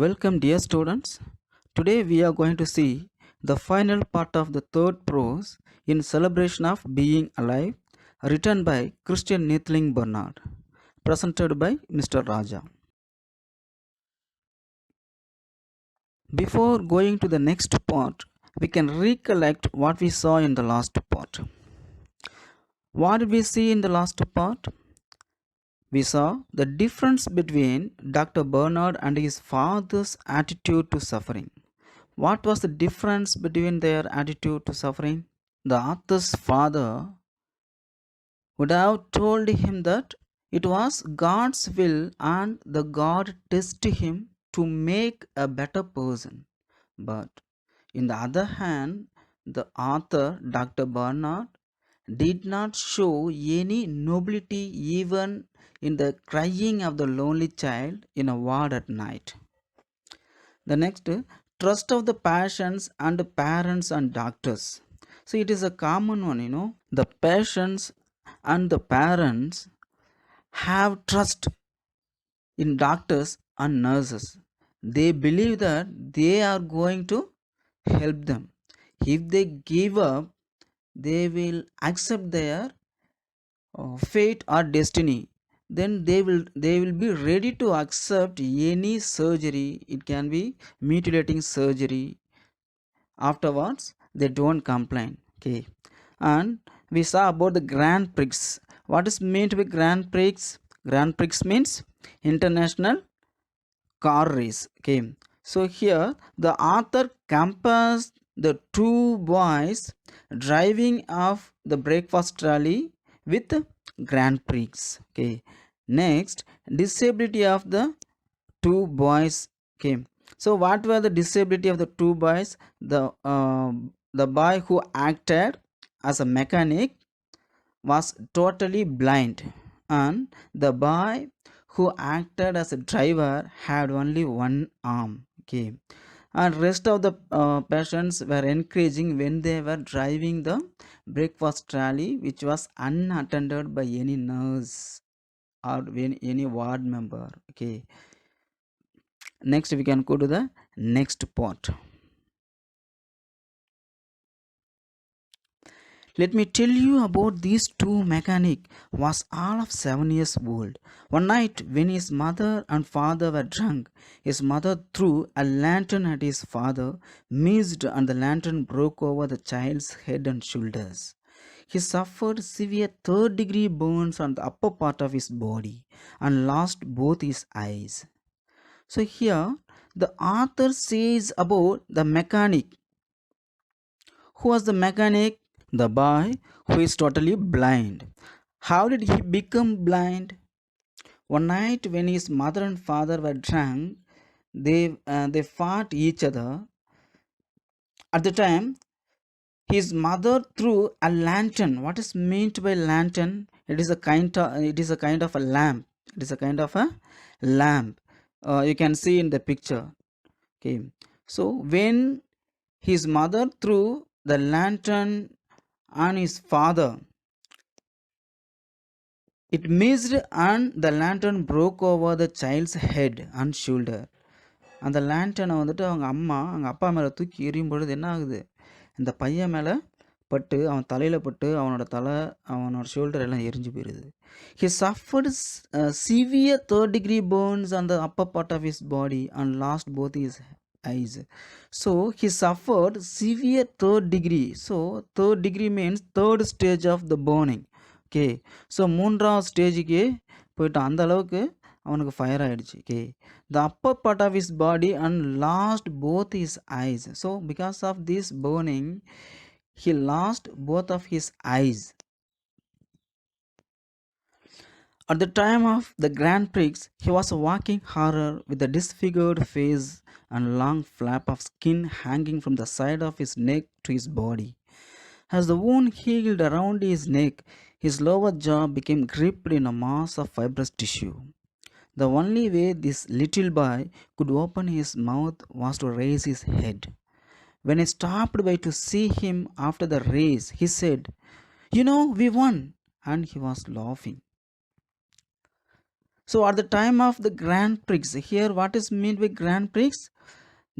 Welcome, dear students. Today we are going to see the final part of the third prose in celebration of being alive, written by Christian Neethling Bernard, presented by Mr. Raja. Before going to the next part, we can recollect what we saw in the last part. What did we see in the last part? We saw the difference between Dr. Bernard and his father's attitude to suffering. What was the difference between their attitude to suffering? The author's father would have told him that it was God's will and the God tested him to make a better person. But in the other hand, the author, Dr. Bernard, did not show any nobility even in the crying of the lonely child in a ward at night. The next, trust of the patients and parents and doctors. So it is a common one. The patients and the parents have trust in doctors and nurses. They believe that they are going to help them. If they give up, they will accept their fate or destiny. Then they will be ready to accept any surgery. It can be mutilating surgery. Afterwards they don't complain. Okay. And we saw about the Grand Prix. What is meant by Grand Prix? Grand Prix means international car race. Okay. So here the author compares the two boys driving off the breakfast trolley with Grand Prix. Okay. Next, disability of the two boys. Okay. So what were the disability of the two boys? The boy who acted as a mechanic was totally blind, and the boy who acted as a driver had only one arm. Okay. And rest of the patients were encouraging when they were driving the breakfast trolley, which was unattended by any nurse or any ward member. Okay. Next we can go to the next part. Let me tell you about these two. Mechanic was all of 7 years old. One night when his mother and father were drunk, his mother threw a lantern at his father, missed, and the lantern broke over the child's head and shoulders. He suffered severe third-degree burns on the upper part of his body and lost both his eyes. So here the author says about the mechanic. Who was the mechanic? The boy who is totally blind. How did he become blind? One night when his mother and father were drunk, they fought each other. At the time, his mother threw a lantern. What is meant by lantern? It is a kind of a lamp. It is a kind of a lamp. You can see in the picture. Okay. So when his mother threw the lantern on his father, it missed and the lantern broke over the child's head and shoulder. அந்த லேண்டனை வந்துட்டு அவங்க அப்பா மேலே தூக்கி எறியும் பொழுது என்ன ஆகுது? இந்த பையன் மேலே பட்டு அவன் தலையில் பட்டு அவனோட ஷோல்டர் எல்லாம் எரிஞ்சு போயிடுது. He suffered severe third-degree burns on the upper part of his body and lost both his eyes. So he suffered severe third degree. So third degree means third stage of the burning. Okay. So 3வது ஸ்டேஜுக்கு போயிட்டான். அந்த அளவுக்கு அவனுக்கு fire ஆகிடுச்சு. Okay. The upper part of his body and lost both his eyes. So because of this burning he lost both of his eyes. At the time of the Grand Prix, he was walking horror with a disfigured face and long flap of skin hanging from the side of his neck to his body. As the wound healed around his neck, his lower jaw became gripped in a mass of fibrous tissue. The only way this little boy could open his mouth was to raise his head. When I stopped by to see him after the race, he said, "You know, we won," and he was laughing. So at the time of the Grand Prix, here what is meant by Grand Prix?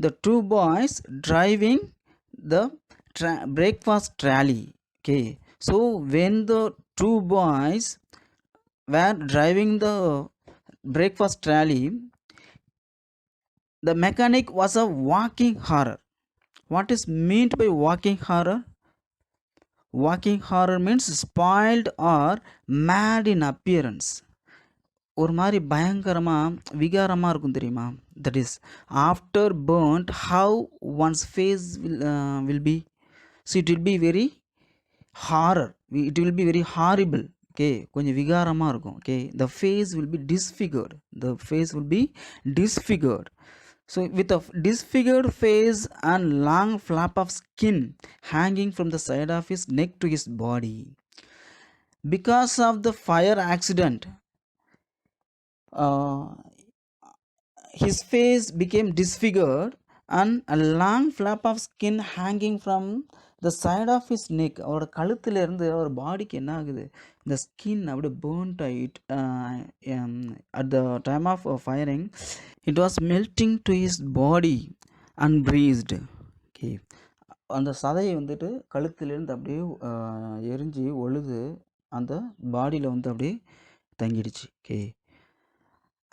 The two boys driving the breakfast trolley. Okay, so when the two boys were driving the breakfast trolley, the mechanic was a walking horror. What is meant by walking horror? Walking horror means spoiled or mad in appearance. ஒரு மாதிரி பயங்கரமாக விகாரமாக இருக்கும் தெரியுமா? That is after burnt how one's face will be. So it will be very horror, it will be very horrible. Okay, கொஞ்சம் விகாரமாக இருக்கும். Okay, the face will be disfigured, the face will be disfigured. So with a disfigured face and long flap of skin hanging from the side of his neck to his body. Because of the fire accident, his face became disfigured and a long flap of skin hanging from the side of his neck. அவரோட கழுத்திலிருந்து அவர் பாடிக்கு என்ன ஆகுது, இந்த skin அப்படியே burnt ஆகிட்டு at the time of firing it was melting to his body unbreathed. Okay, அந்த சதையை வந்துட்டு கழுத்திலிருந்து அப்படியே எரிஞ்சு ஒழுது அந்த பாடியில் வந்து அப்படியே தங்கிடுச்சு. Okay,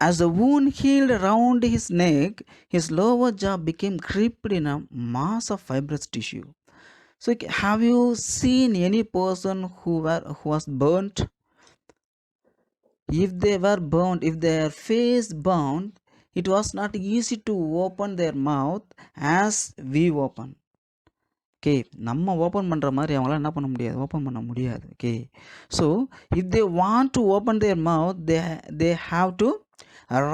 as the wound healed around his neck, his lower jaw became gripped in a mass of fibrous tissue. So have you seen any person who was burnt? If they were burnt, if their face burnt, it was not easy to open their mouth as we open. Okay, நம்ம open பண்ணுற மாதிரி அவங்களால என்ன பண்ண முடியாது, open பண்ண முடியாது. Okay, so if they want to open their mouth, they have to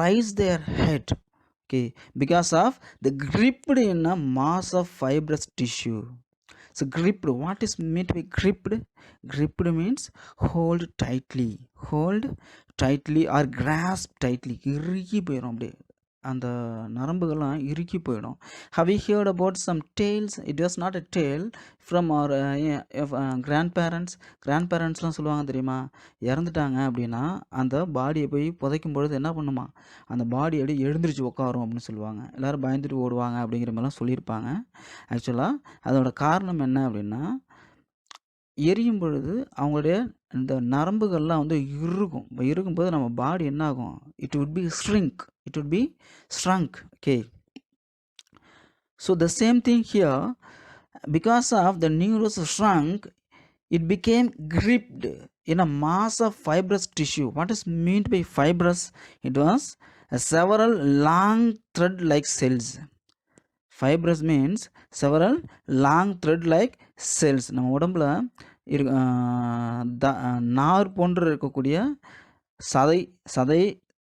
raise their head. Okay, because of the gripped in a mass of fibrous tissue. So gripped, what is meant by gripped? Gripped means hold tightly or grasp tightly. இறுக்கி போயிடும், அப்படியே அந்த நரம்புகள்லாம் இறுக்கி போயிடும். Have you heard about some tales? It was not a tale from our grandparents சொல்லுவாங்க தெரியுமா, இறந்துட்டாங்க அப்படின்னா அந்த பாடியை போய் புதைக்கும் பொழுது என்ன பண்ணுமா, அந்த பாடி அப்படியே எழுந்திரிச்சு உட்காரும் அப்படின்னு சொல்லுவாங்க. எல்லோரும் பயந்துட்டு ஓடுவாங்க அப்படிங்கிற மாதிரிலாம் சொல்லியிருப்பாங்க. ஆக்சுவலாக அதோட காரணம் என்ன அப்படின்னா, எரியும் பொழுது அவங்களுடைய இந்த நரம்புகள்லாம் வந்து இருக்கும்போது நம்ம பாடி என்ன ஆகும், it would be shrunk. Okay, so the same thing here, because of the neurons shrunk, it became gripped in a mass of fibrous tissue. What is meant by fibrous? It was several long thread like cells. Fibrous means several long thread like cells. நம்ம உடம்புல நார் போன்று இருக்கக்கூடிய சதை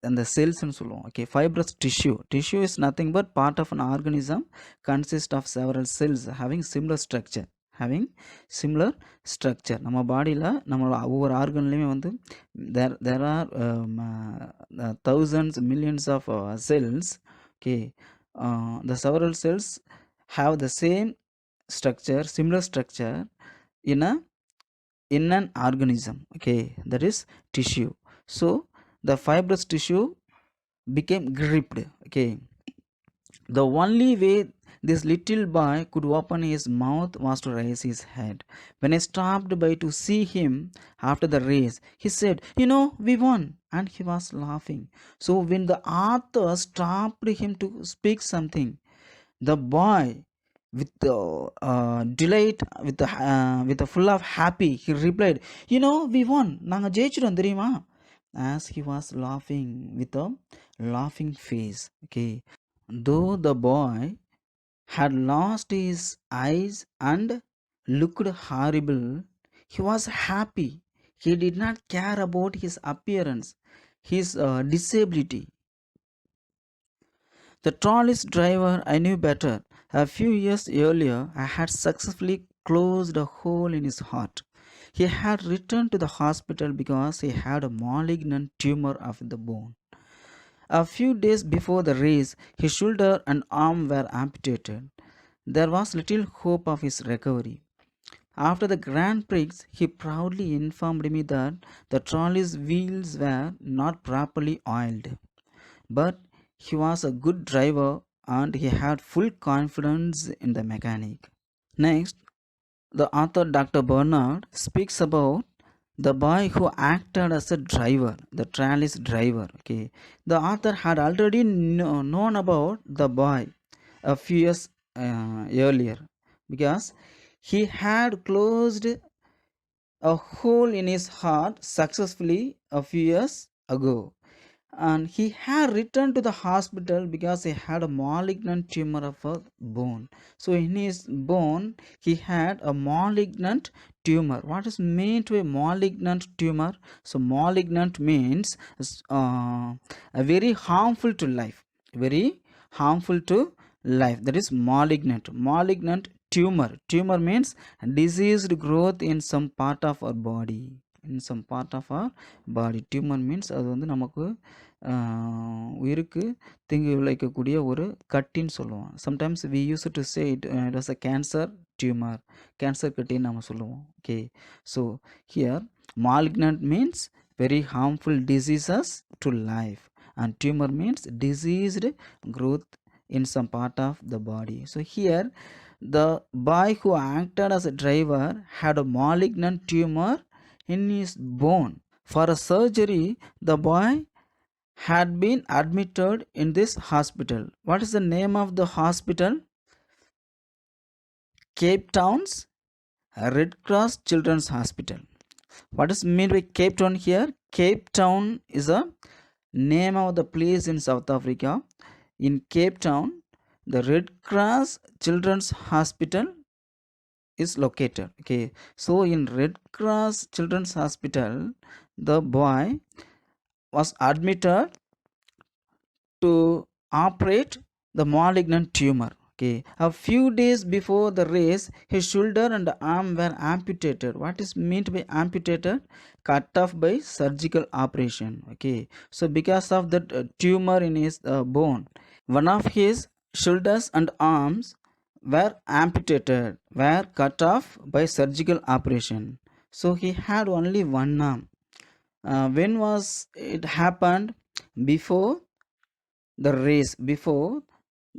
அந்த செல்ஸ்ன்னு சொல்லுவோம். Okay, fibrous tissue is nothing but part of an organism consist of several cells having similar structure. நம்ம பாடியில் நம்மளோட ஒவ்வொரு ஆர்கன்லேயுமே வந்து there are thousands millions of cells. Okay, the several cells have the same structure, similar structure in an organism. Okay, that is tissue. So the fibrous tissue became gripped. Okay, the only way this little boy could open his mouth was to raise his head. When I stopped by to see him after the race, he said, we won, and he was laughing. So when the author stopped him to speak something, the boy with delight, with a full of happy, he replied, we won, நாங்க ஜெயிச்சிட்டோம் தெரியுமா, as he was laughing with a laughing face. Okay, though the boy had lost his eyes and looked horrible, he was happy. He did not care about his appearance, his disability. The trolley's driver I knew better. A few years earlier, I had successfully closed a hole in his heart. He had returned to the hospital because he had a malignant tumor of the bone. A few days before the race, his shoulder and arm were amputated. There was little hope of his recovery. After the Grand Prix, he proudly informed me that the trolley's wheels were not properly oiled. But he was a good driver and he had full confidence in the mechanic. Next, the author Dr. Bernard speaks about the boy who acted as a driver, the trellis driver. Okay, the author had already known about the boy a few years earlier because he had closed a hole in his heart successfully a few years ago, and he had returned to the hospital because he had a malignant tumor of a bone. So in his bone he had a malignant tumor. What is meant by malignant tumor? So malignant means a very harmful to life, very harmful to life. That is malignant tumor means diseased growth in some part of our body, in some part of our body. Tumor means அது வந்து நமக்கு உயிருக்கு தீங்கு விளைவிக்கக்கூடிய ஒரு கட்டின்னு சொல்லுவோம். Sometimes we use to say it was a cancer tumour, cancer கட்டின்னு நம்ம சொல்லுவோம். Okay, so here malignant means very harmful diseases to life, and tumor means diseased growth in some part of the body. So here the boy who acted as a driver had a malignant tumor in his bone. For a surgery, the boy had been admitted in this hospital. What is the name of the hospital? Cape Town's Red Cross Children's Hospital. What is meant by Cape Town here? Cape Town is a name of the place in South Africa. In Cape Town, the Red Cross Children's Hospital is located. Okay, so in Red Cross Children's Hospital, the boy was admitted to operate the malignant tumor. Okay, a few days before the race, his shoulder and arm were amputated. What is meant by amputated? Cut off by surgical operation. Okay, so because of that tumor in his bone, one of his shoulders and arms were amputated, were cut off by surgical operation. So he had only one arm. When was it happened? Before the race, before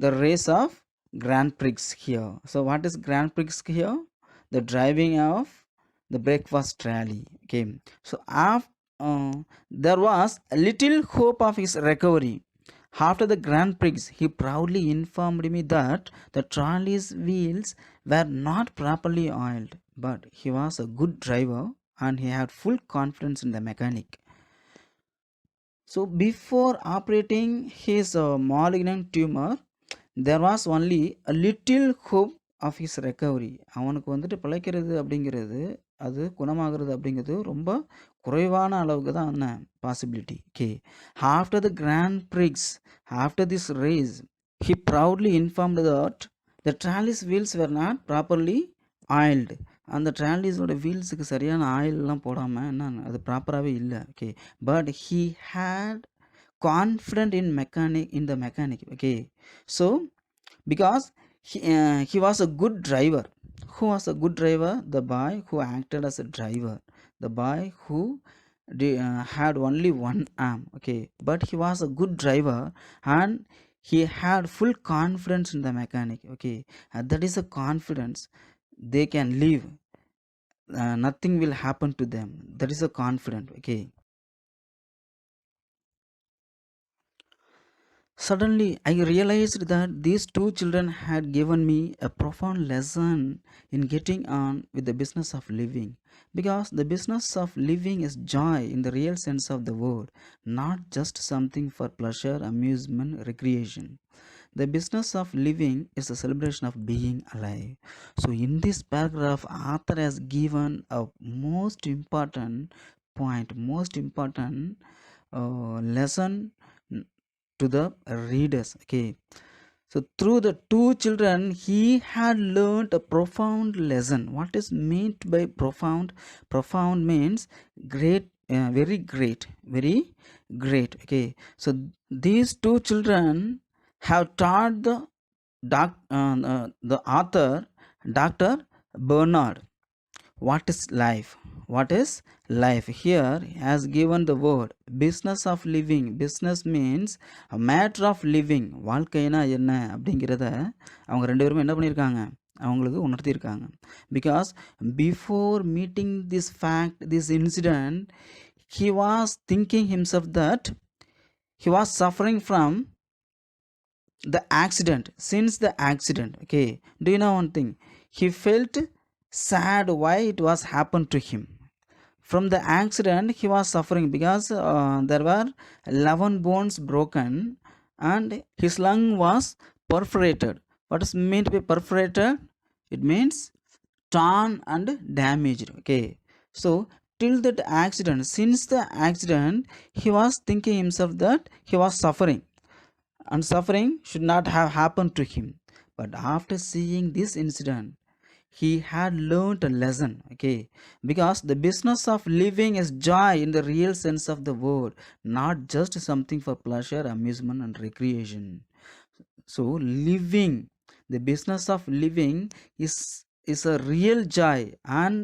the race of Grand Prix here. So what is Grand Prix here? The driving of the breakfast rally. Okay, so there was a little hope of his recovery. After the Grand Prix, he proudly informed me that the trolley's wheels were not properly oiled, but he was a good driver and he had full confidence in the mechanic. So before operating his malignant tumor, there was only a little hope of his recovery. அவனுக்கு வந்துட்டு பிழைக்கிறது அப்படிங்கிறது, அது குணமாகிறது அப்படிங்கிறது ரொம்ப குறைவான அளவுக்கு தான் என்ன possibility. Okay, after the Grand Prix, after this race, he proudly informed that the trellis wheels were not properly oiled. அந்த ட்ராலிஸோட வீல்ஸுக்கு சரியான ஆயிலெலாம் போடாமல் என்ன அது ப்ராப்பராகவே இல்லை. Okay, but he had confident in the mechanic. Okay, so because he was a good driver. Who was a good driver? The boy who acted as a driver, the boy who had only one arm. Okay, but he was a good driver and he had full confidence in the mechanic. Okay, that is a confidence. They can live, nothing will happen to them. That is a confidence. Okay, suddenly I realized that these two children had given me a profound lesson in getting on with the business of living, because the business of living is joy in the real sense of the word, not just something for pleasure, amusement, recreation. The business of living is a celebration of being alive. So in this paragraph, author has given a most important point, most important lesson to the readers. Okay, so through the two children he had learned a profound lesson. What is meant by profound? Profound means great, very great, very great. Okay, so these two children have taught the author Dr. Bernard What is life? What is life? Here has given the word business of living. Business means a matter of living. வாழ்க்கைனா என்ன அப்படிங்கிறத அவங்க ரெண்டு பேரும் என்ன பண்ணியிருக்காங்க, அவங்களுக்கு உணர்த்தியிருக்காங்க. Because before meeting this fact, this incident, he was thinking himself that he was suffering from the accident. Since the accident, okay, do you know one thing? He felt sad why it was happened to him. From the accident he was suffering because there were 11 bones broken and his lung was perforated. What does mean to be perforated? It means torn and damaged. Okay, so till that accident, since the accident, he was thinking himself that he was suffering and suffering should not have happened to him. But after seeing this incident, he had learned a lesson. Okay, because the business of living is joy in the real sense of the word, not just something for pleasure, amusement and recreation. So living, the business of living is a real joy, and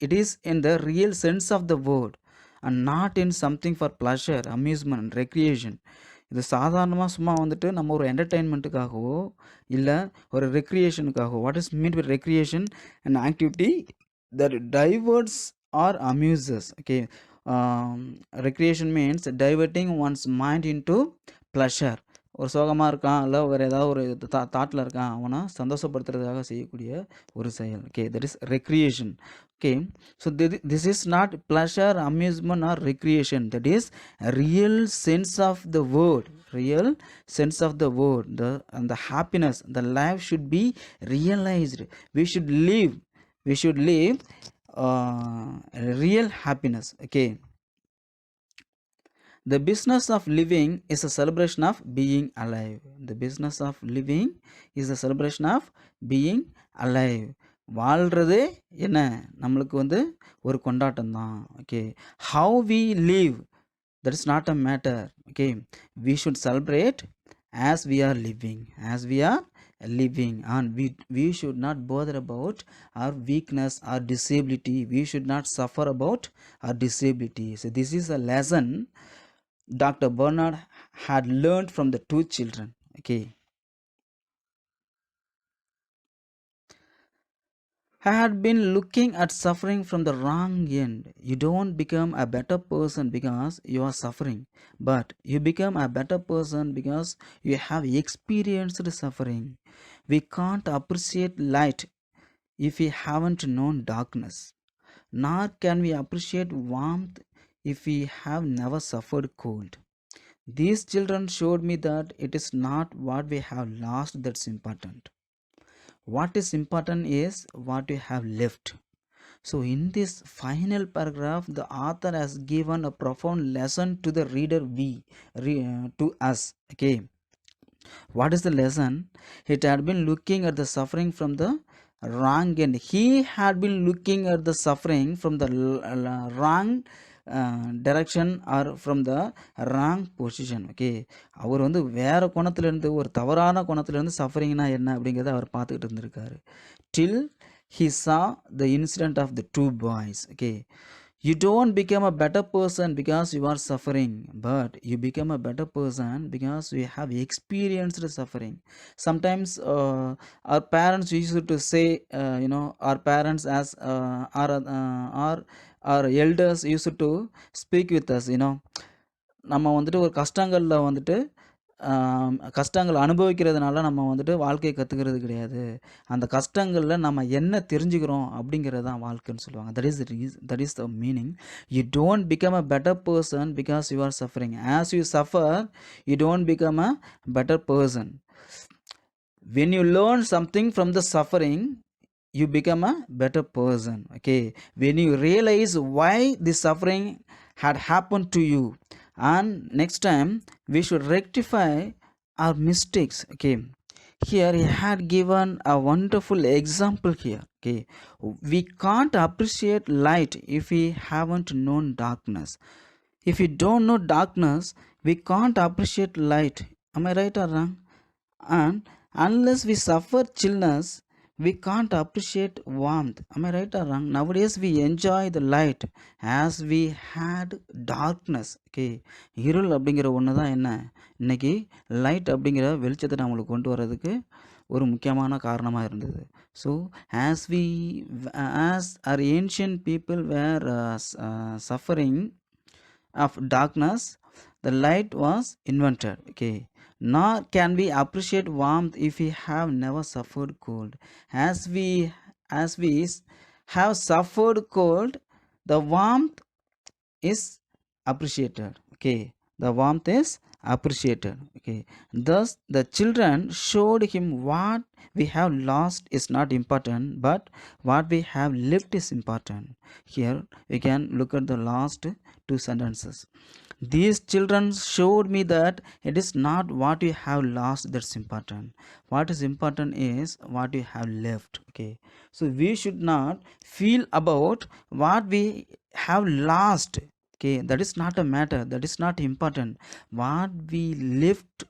it is in the real sense of the word and not in something for pleasure, amusement and recreation. இது சாதாரணமாக சும்மா வந்துட்டு நம்ம ஒரு என்டர்டெயின்மெண்ட்டுக்காகவோ இல்லை ஒரு ரெக்ரியேஷனுக்காகவோ. What is mean by recreation? And activity that diverts or amuses. Okay, recreation means diverting one's mind into pleasure. ஒரு சோகமாக இருக்கான், இல்லை வேறு ஏதாவது ஒரு தாட்டில் இருக்கான், அவனை சந்தோஷப்படுத்துறதுக்காக செய்யக்கூடிய ஒரு செயல். Okay, that is recreation. Okay, so this is not pleasure, amusement or recreation. That is a real sense of the word. Real sense of the word. And the happiness, the life should be realized. We should live. We should live real happiness. Okay. The business of living is a celebration of being alive. The business of living is a celebration of being alive. வாழ்கிறது என்ன, நம்மளுக்கு வந்து ஒரு கொண்டாட்டம் தான். Okay, how we live, that is not a matter. Okay, we should celebrate as we are living, and we should not bother about our weakness or disability. We should not suffer about our disability. So this is a lesson Dr. Bernard had learned from the two children. Okay, I had been looking at suffering from the wrong end. You don't become a better person because you are suffering, but you become a better person because you have experienced suffering. We can't appreciate light if we haven't known darkness, nor can we appreciate warmth if we have never suffered cold. These children showed me that it is not what we have lost that's important. What is important is what we have left. So in this final paragraph, the author has given a profound lesson to the reader, to us. Okay, what is the lesson? It had been looking at the suffering from the wrong end. He had been looking at the suffering from the wrong direction or from the wrong position. Okay, அவர் வந்து வேறு கோணத்துலேருந்து, ஒரு தவறான கோணத்துலேருந்து சஃபரிங்னா என்ன அப்படிங்கிறத அவர் பார்த்துக்கிட்டு இருந்திருக்காரு. till he saw the incident of the two boys. Okay, you don't become a better person because you are suffering, but you become a better person because you have experienced suffering. Sometimes our parents used to say, our parents as our elders used to speak with us. நம்ம வந்துட்டு ஒரு கஷ்டங்களில் வந்துட்டு கஷ்டங்கள் அனுபவிக்கிறதுனால நம்ம வந்துட்டு வாழ்க்கையை கற்றுக்கிறது கிடையாது. அந்த கஷ்டங்களில் நம்ம என்ன தெரிஞ்சுக்கிறோம் அப்படிங்கிறது தான் வாழ்க்கைன்னு சொல்லுவாங்க. That is the meaning. You don't become a better person because you are suffering. As you suffer, you don't become a better person. When you learn something from the suffering, you become a better person. Okay, when you realize why the suffering had happened to you, and next time we should rectify our mistakes. Okay, here he had given a wonderful example here. Okay, we can't appreciate light if we haven't known darkness. If we don't know darkness, we can't appreciate light. Am I right or wrong? And unless we suffer chillness, we can't appreciate warmth. Am I right or wrong? Nowadays we enjoy the light as we had darkness. Okay, இருள் அப்படிங்கிற ஒன்று தான் என்ன இன்னைக்கு light அப்படிங்கிற வெளிச்சத்தை நம்மளுக்கு கொண்டு வர்றதுக்கு ஒரு முக்கியமான காரணமாக இருந்தது. So as we as our ancient people were suffering of darkness, the light was invented. Okay, nor can we appreciate warmth if we have never suffered cold. As we have suffered cold, the warmth is appreciated. Okay, the warmth is appreciated. Okay, thus the children showed him what we have lost is not important, but what we have lived is important. Here we can look at the last two sentences. These children showed me that it is not what you have lost that's important. What is important is what you have left. Okay, so we should not feel about what we have lost. Okay, that is not a matter, that is not important. What we lived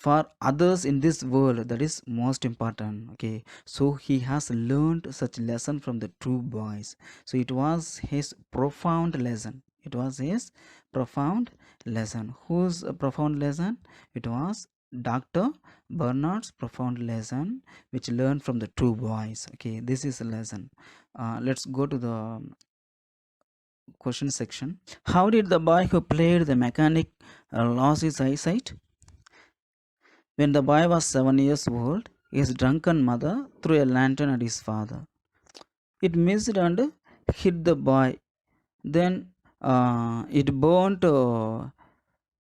for others in this world, that is most important. Okay, so he has learned such lesson from the two boys. So it was his profound lesson. It was his profound lesson. Whose profound lesson? It was Dr. Bernard's profound lesson, which learned from the two boys. Okay, this is a lesson. Let's go to the question section. How did the boy who played the mechanic lose his eyesight? When the boy was 7 years old, his drunken mother threw a lantern at his father. It missed and hit the boy. Then it burnt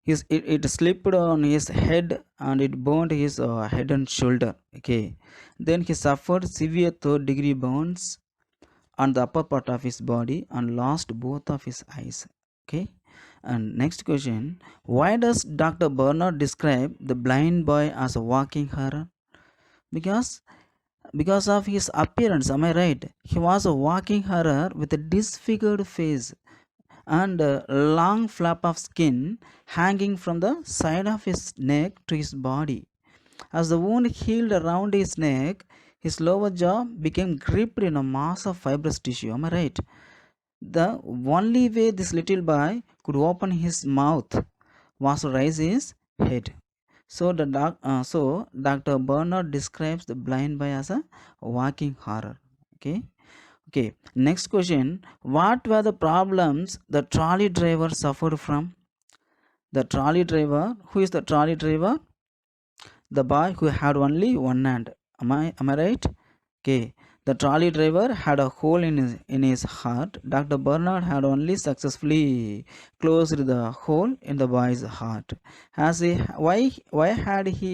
it slipped on his head and it burned his head and shoulder. Okay, then he suffered severe third-degree burns on the upper part of his body and lost both of his eyes. Okay, and next question, why does Dr. Bernard describe the blind boy as a walking horror? Because of his appearance. Am I right? He was a walking horror with a disfigured face and a long flap of skin hanging from the side of his neck to his body. As the wound healed around his neck, his lower jaw became gripped in a mass of fibrous tissue. Am I right? The only way this little boy could open his mouth was to raise his head. So Dr. Bernard describes the blind boy as a walking horror. Okay, next question, what were the problems the trolley driver suffered from? The trolley driver, who is the trolley driver? The boy who had only one hand. Am I right? Okay, the trolley driver had a hole in his heart. Dr. Bernard had only successfully closed the hole in the boy's heart. Why had he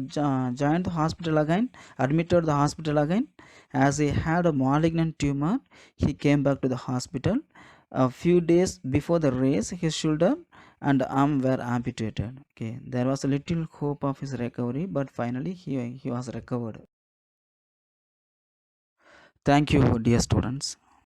joined the hospital again, admitted the hospital again? As he had a malignant tumor, he came back to the hospital. A few days before the race, his shoulder and arm were amputated. Okay, there was a little hope of his recovery, but finally he was recovered. Thank you, dear students.